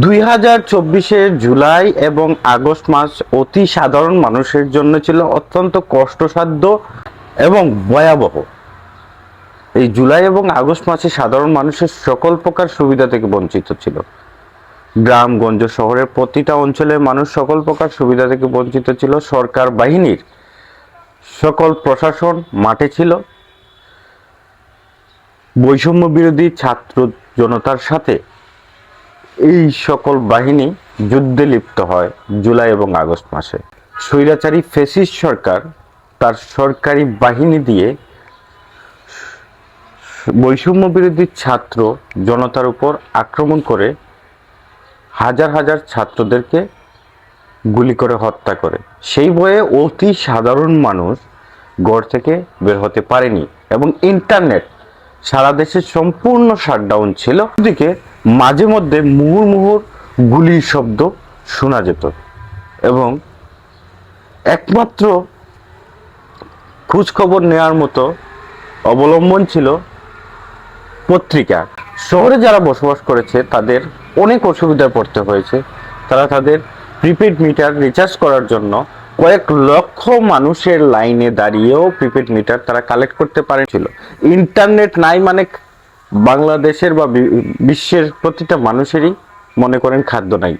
2024-এর জুলাই এবং আগস্ট মাস অতি সাধারণ মানুষের জন্য ছিল অত্যন্ত কষ্টসাধ্য এবং ভয়াবহ। এই জুলাই এবং আগস্ট মাসে সাধারণ মানুষের সকল প্রকার সুবিধা থেকে বঞ্চিত ছিল। গ্রামগঞ্জ শহরের প্রতিটা অঞ্চলের মানুষ সকল প্রকার সুবিধা থেকে বঞ্চিত ছিল। সরকার বাহিনীর সকল প্রশাসন মাঠে ছিল। বৈষম্য বিরোধী ছাত্র জনতার সাথে এই সকল বাহিনী যুদ্ধে লিপ্ত হয় জুলাই এবং আগস্ট মাসে। স্বৈরাচারী ফ্যাসিস্ট সরকার তার সরকারি বাহিনী দিয়ে বৈষম্য বিরোধী ছাত্র জনতার উপর আক্রমণ করে হাজার হাজার ছাত্রদেরকে গুলি করে হত্যা করে। সেই ভয়ে অতি সাধারণ মানুষ ঘর থেকে বের হতে পারেনি এবং ইন্টারনেট সারা দেশে সম্পূর্ণ শাটডাউন ছিল। ওদিকে মাঝে মধ্যে মুহুর্মুহুর গুলির শব্দ শোনা যেত এবং একমাত্র খোঁজখবর নেওয়ার মতো অবলম্বন ছিল পত্রিকা। শহরে যারা বসবাস করেছে তাদের অনেক অসুবিধায় পড়তে হয়েছে। তারা তাদের প্রিপেড মিটার রিচার্জ করার জন্য কয়েক লক্ষ মানুষের লাইনে দাঁড়িয়েও প্রিপেড মিটার তারা কালেক্ট করতে পারেছিল। ইন্টারনেট নাই মানে বাংলাদেশের বা বিশ্বের প্রতিটা মানুষেরই মনে করেন খাদ্য নাই।